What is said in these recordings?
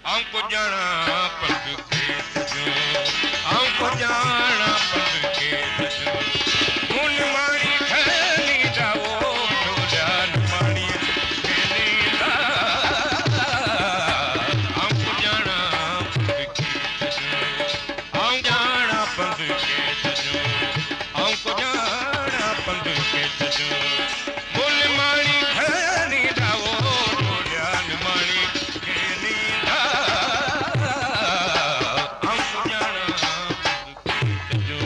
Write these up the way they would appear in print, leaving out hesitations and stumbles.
हमको जाना पंध के तजो हमको जाना पंध के तजो मुन मारी खैनी जाओ ढोलिया मारी खैनी हमको जाना पंध के तजो हम जाना पंध के तजो हमको जाना पंध के तजो मुन मारी खैनी जाओ ढोलिया मारी खैनी हमको जाना पंध के तजो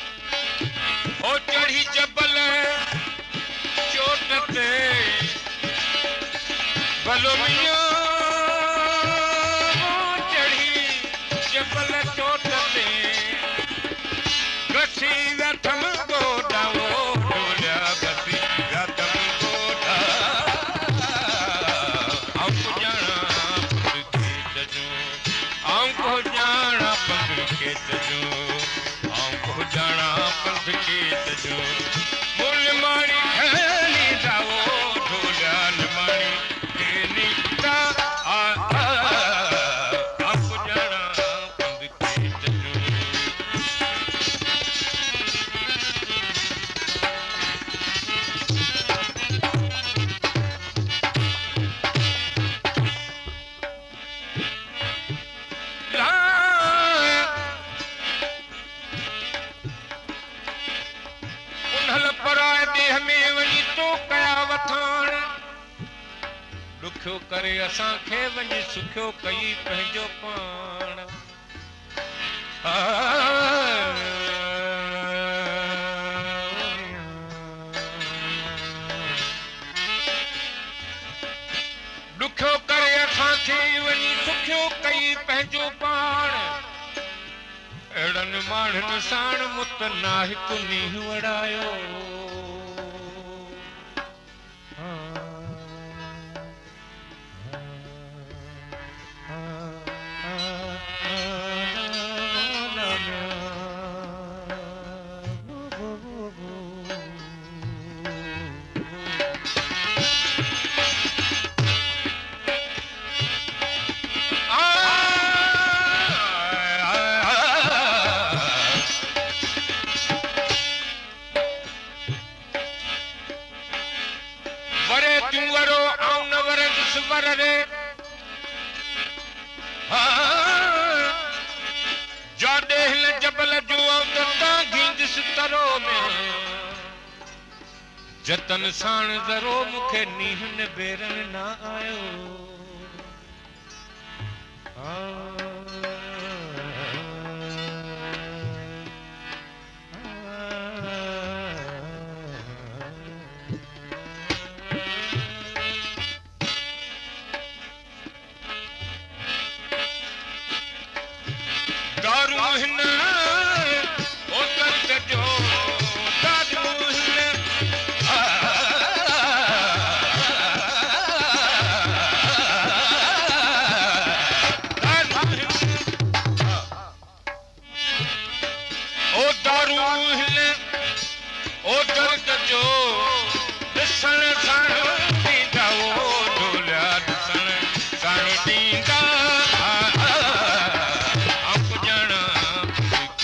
ओ चढ़ी जबल चोट ते भलो मियां ओ चढ़ी जबल चोट ते गसी वठम गोडा ओ ढोलिया गसी वठम गोडा हमको जाना पंध के तजो हमको जाना पंध के तजो हमको जाना पंध के तजो मुल मारी खैनी जाओ ढोलिया मारी खैनी हमको जाना पंध के तजो उन्हल पराए देह में वञी तो कया वठाण ॾुखियो करे असांखे वञी सुखियो कई पंहिंजो पाण ॾुखियो करे असांखे वञी सुखियो कई पंहिंजो पाण अहिड़नि माण्हुनि साण मुत ना हिकु नींहुं वड़ायो वरे तूं वरो आऊं न वरंदुसि वर रे जाॾे हिन जबल जो आऊं त तां घींदुसि तरो में जतन साण ज़रो मूंखे नींहं बेरन न आयो दारू हिन ओ दर्द जो दारू हिन ओ दारू हिन ओ दर्द जो ॾिसण साण ॾींदा ओ ढोलिया ॾिसण साण ॾींदा हमको जाना पंध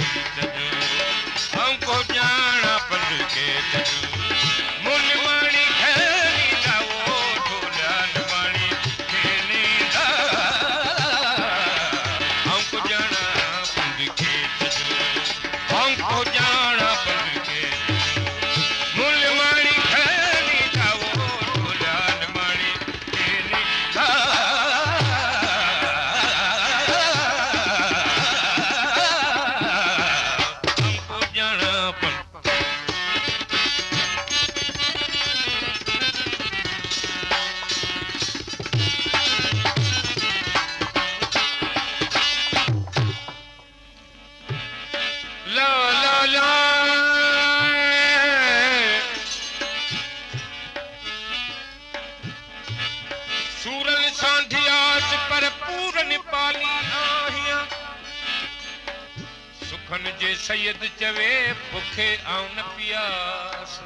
सैयद चवे भुखे आऊं न पियास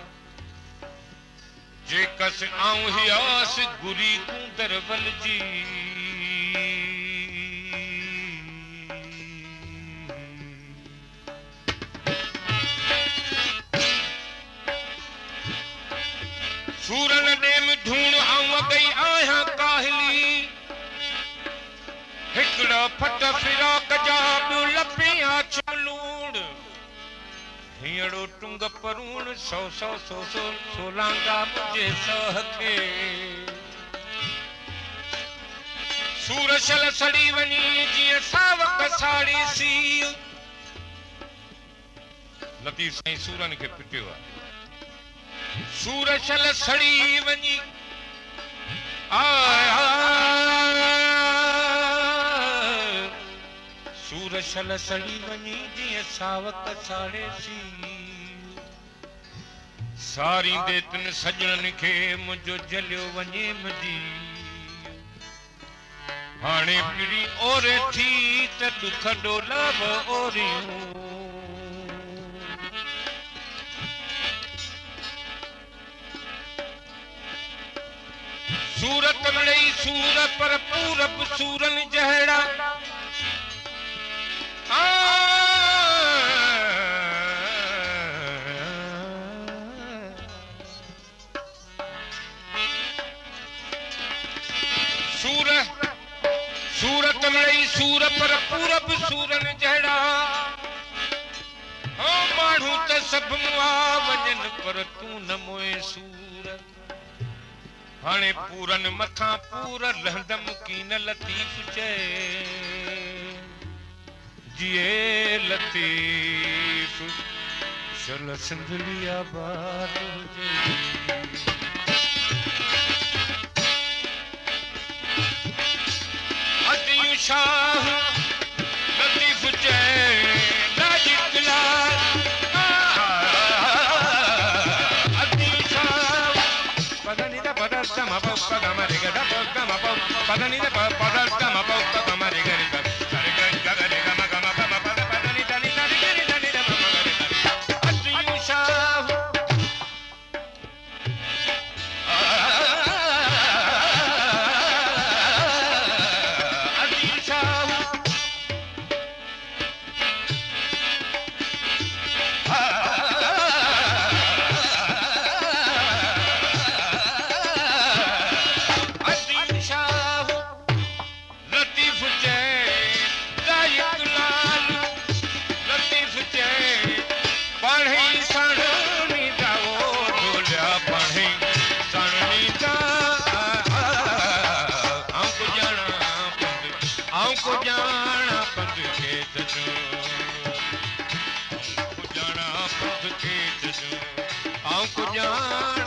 जे कस आऊं हियास गुरी तूं दरबल जी सूरन डेम ढूंढ आऊं गई आया काहली हिकड़ा फट फिराक जा ॿियो लपिया चमलूण हींअड़ो टुंग परूण सौ सौ सौ सौ सोलांगा मुंहिंजे सह खे सूर शल सड़ी वञी जीअं सावक साड़ी सी लतीफ़ साईं सूरन खे पिटियो आहे सूर शल सड़ी वञी सूर शल सड़ी वञी जीअं सावक साड़े सी सारी दे तिन सजणनि खे मुंहिंजो जलियो वञे मुंहिंजी हाणे पिड़ी ओरे थी त दुख डोला बि ओरियूं सूरत मिलई सूर पर पूरब सूरन जहड़ा सूरत मिलई सूर पर पूरब सूरन जहड़ा माण्हू त सभु मुआ वञनि पर तूं न मोए सूर हाणे पूरन मथां पूर रहंदम कीन लतीफ़ चए जिए लतीफ़ चल सिंधली आबाद हुजे अदियूं शाह लतीफ़ चए नाजिक लाल अदियूं शाह पदनी दा पदर समा पगम रे ग पगम पदनी दा पदर समा पगम रे ग रे ग रे ग म गम पम पद पदनी तनी तनी तनी तनी द म ग रे अदियूं शाह अदियूं शाह जाना